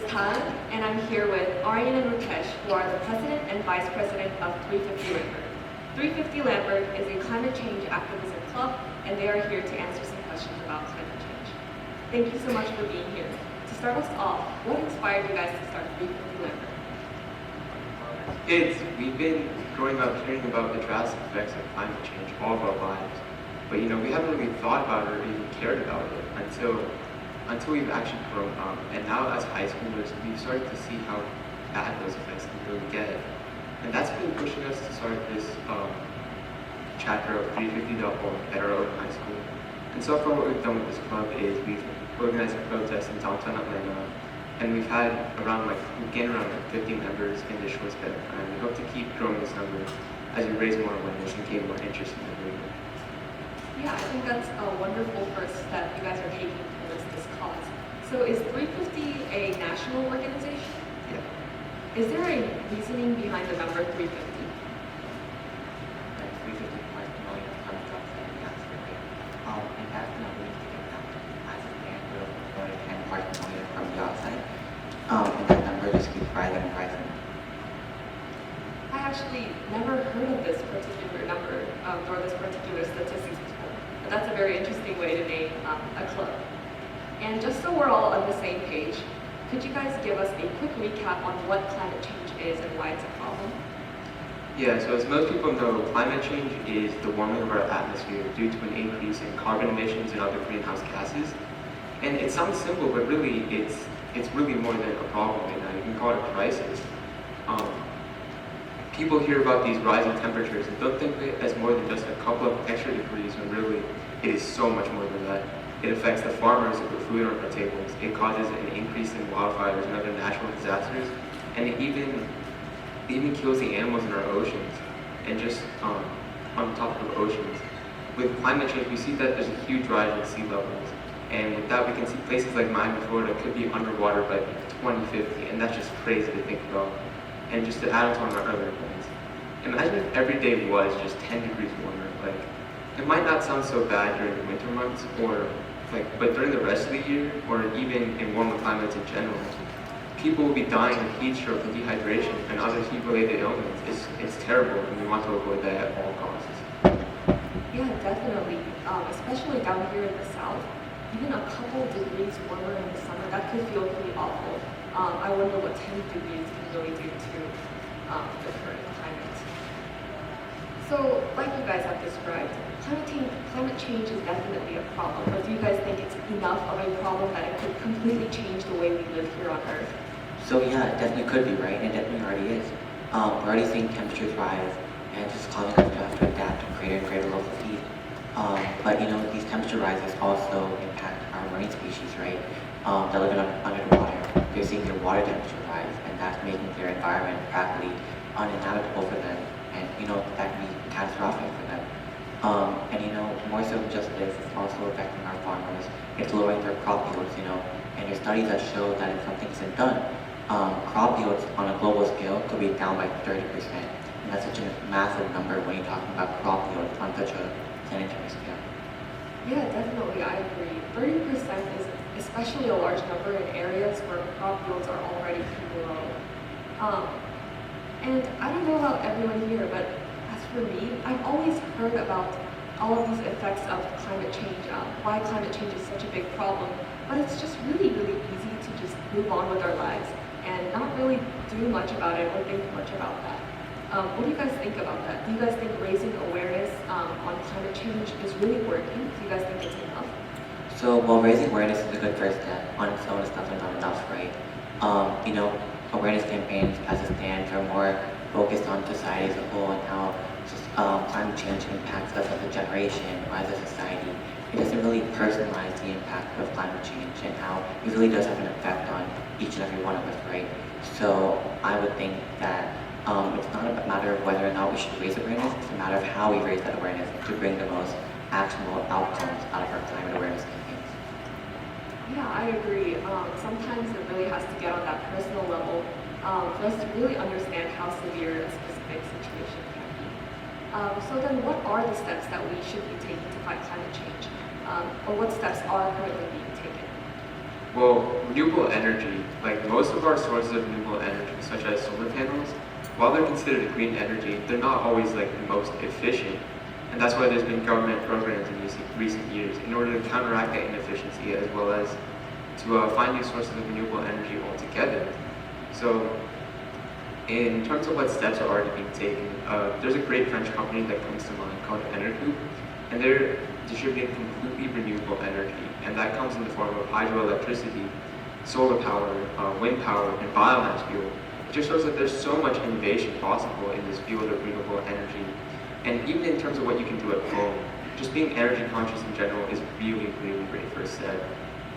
Khan, and I'm here with Aryan and Rukesh, who are the President and Vice President of 350 Lambert. 350 Lambert is a climate change activism club, and they are here to answer some questions about climate change. Thank you so much for being here. To start us off, what inspired you guys to start 350 Lambert? We've been growing up hearing about the drastic effects of climate change all of our lives. But we haven't really thought about it or even cared about it until we've actually grown up. And now as high schoolers, we've started to see how bad those effects can really get. And that's been pushing us to start this chapter of 350.org at our own high school. And so far what we've done with this club is we've organized a protest in downtown Atlanta, and we've gained around 50 members in this short span of time. We hope to keep growing this number as we raise more awareness and gain more interest in the movement. Yeah, I think that's a wonderful first step you guys are taking towards this cause. So is 350 a national organization? Yeah. Is there a reasoning behind the number 350? Like 350 parts per million ton of drugs in the atmosphere. And that's not really taken out as a standard of more than 10 parts per million of carbon dioxide. And that number just keeps rising and rising. I actually never heard of this particular number or this particular statistics before. But that's a very interesting way to name a club. And just so we're all on the same page, could you guys give us a quick recap on what climate change is and why it's a problem? Yeah, so as most people know, climate change is the warming of our atmosphere due to an increase in carbon emissions and other greenhouse gases. And it sounds simple, but really it's really more than a problem right now. You can call it a crisis. People hear about these rising temperatures and don't think of it as more than just a couple of extra degrees, when really it is so much more than that. It affects the farmers who put food on our tables. It causes an increase in wildfires and other natural disasters, and it even kills the animals in our oceans. And just on top of oceans, with climate change, we see that there's a huge rise in sea levels, and with that, we can see places like Miami, Florida, could be underwater by 2050, and that's just crazy to think about. And just to add on our other points, imagine if every day was just 10 degrees warmer. It might not sound so bad during the winter months, but during the rest of the year, or even in warmer climates in general, people will be dying of heat stroke and dehydration and other heat-related ailments. It's terrible, and we want to avoid that at all costs. Yeah, definitely. Especially down here in the South, even a couple degrees warmer in the summer, that could feel pretty awful. I wonder what 10 degrees can really do to the current climate. So, like you guys have described, climate change is definitely a problem, but do you guys think it's enough of a problem that it could completely change the way we live here on Earth? So yeah, it definitely could be, right? And it definitely already is. We're already seeing temperatures rise, and it's just causing us to have to adapt to greater and greater levels of heat. But these temperature rises also impact our marine species, right? That live under the water. They're seeing their water temperature rise, and that's making their environment practically uninhabitable for them. And that can be catastrophic for them. More so than just this, it's also affecting our farmers. It's lowering their crop yields, and there's studies that show that if something isn't done, crop yields on a global scale could be down by 30%. And that's such a massive number when you're talking about crop yields on such a planetary scale. Yeah, definitely, I agree. 30% is especially a large number in areas where crop yields are already pretty low. And I don't know about everyone here, but as for me, I've always heard about all of these effects of climate change, why climate change is such a big problem, but it's just really, really easy to just move on with our lives and not really do much about it or think much about that. What do you guys think about that? Do you guys think raising awareness on climate change is really working? Do you guys think it's enough? So, raising awareness is a good first step. On its own, it's definitely not enough, right? Awareness campaigns as it stands are more focused on society as a whole and how climate change impacts us as a generation or as a society. It doesn't really personalize the impact of climate change and how it really does have an effect on each and every one of us, right? So I would think that it's not a matter of whether or not we should raise awareness, it's a matter of how we raise that awareness to bring the most actionable outcomes out of our climate awareness campaigns. Yeah, I agree. Sometimes it really has to get on that personal level for us to really understand how severe a specific situation can be. So then what are the steps that we should be taking to fight climate change? Or what steps are currently being taken? Well, renewable energy, like most most of our sources of renewable energy, such as solar panels, while they're considered a green energy, they're not always like the most efficient. And that's why there's been government programs in recent years in order to counteract that inefficiency, as well as to find new sources of renewable energy altogether. So in terms of what steps are already being taken, there's a great French company that comes to mind called Energoop, and they're distributing completely renewable energy, and that comes in the form of hydroelectricity, solar power, wind power, and biomass fuel. It just shows that there's so much innovation possible in this field of renewable energy. And even in terms of what you can do at home, just being energy conscious in general is really, really great first step.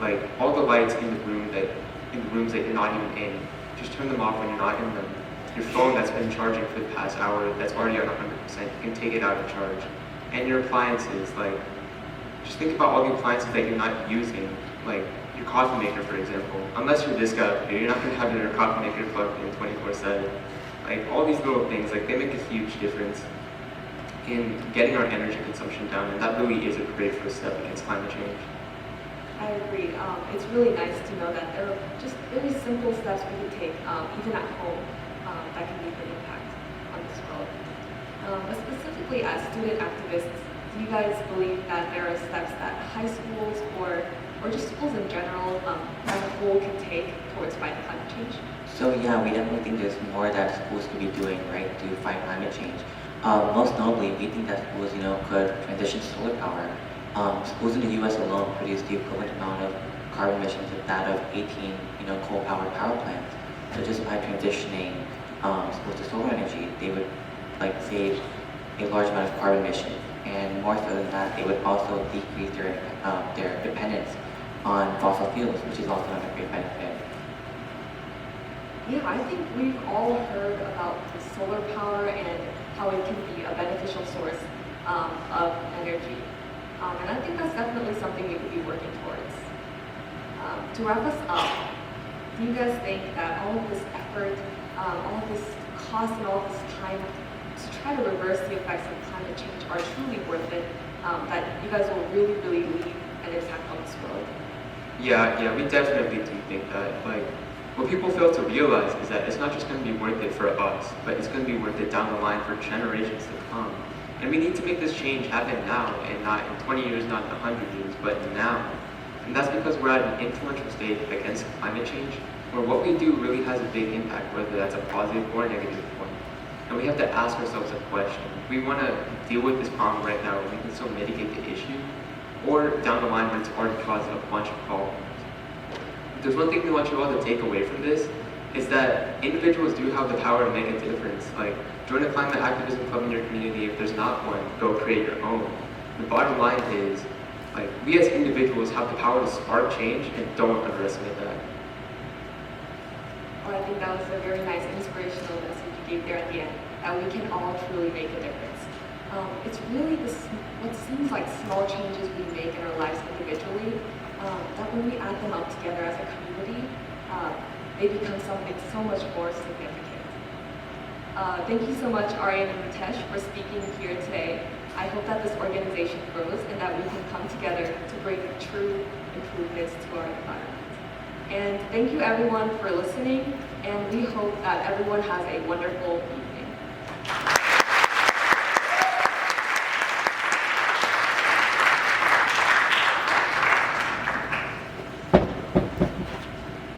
Like all the lights in the rooms that you're not even in, just turn them off when you're not in them. Your phone that's been charging for the past hour, that's already at 100%, you can take it out of charge. And your appliances, like, just think about all the appliances that you're not using, like your coffee maker, for example. Unless you're this guy, you're not gonna have your coffee maker plugged in 24/7. Like all these little things, like they make a huge difference in getting our energy consumption down, and that really is a great first step against climate change. I agree. It's really nice to know that there are just very simple steps we can take, even at home, that can make an impact on this world. But specifically as student activists, do you guys believe that there are steps that high schools or just schools in general as a whole can take towards fighting climate change? So yeah, we definitely think there's more that schools could be doing, right, to fight climate change. Most notably, we think that schools, could transition to solar power. Schools in the U.S. alone produce the equivalent amount of carbon emissions of that of 18, coal-powered power plants. So just by transitioning schools to solar energy, they would save a large amount of carbon emissions, and more so than that, they would also decrease their dependence on fossil fuels, which is also another great benefit. Yeah, I think we've all heard about the solar power and how it can be a beneficial source of energy. And I think that's definitely something we could be working towards. To wrap us up, do you guys think that all of this effort, all of this cost and all of this time to try to reverse the effects of climate change are truly worth it? That you guys will really, really leave an impact on this world? Yeah, we definitely do think that. Like, what people fail to realize is that it's not just going to be worth it for us, but it's going to be worth it down the line for generations to come. And we need to make this change happen now, and not in 20 years, not in 100 years, but now. And that's because we're at an influential stage against climate change, where what we do really has a big impact, whether that's a positive or negative one. And we have to ask ourselves a question. We want to deal with this problem right now, and we can still mitigate the issue, or down the line when it's already causing a bunch of problems. There's one thing we want you all to take away from this, is that individuals do have the power to make a difference. Like, join a climate activism club in your community. If there's not one, go create your own. The bottom line is, like, we as individuals have the power to spark change, and don't underestimate that. Well, I think that was a very nice inspirational message you gave there at the end, that we can all truly make a difference. It's really what seems like small changes we make in our lives individually, that when we add them up together as a community, they become something so much more significant. Thank you so much, Aryan and Ritesh, for speaking here today. I hope that this organization grows and that we can come together to bring true improvements to our environment. And thank you everyone for listening, and we hope that everyone has a wonderful week.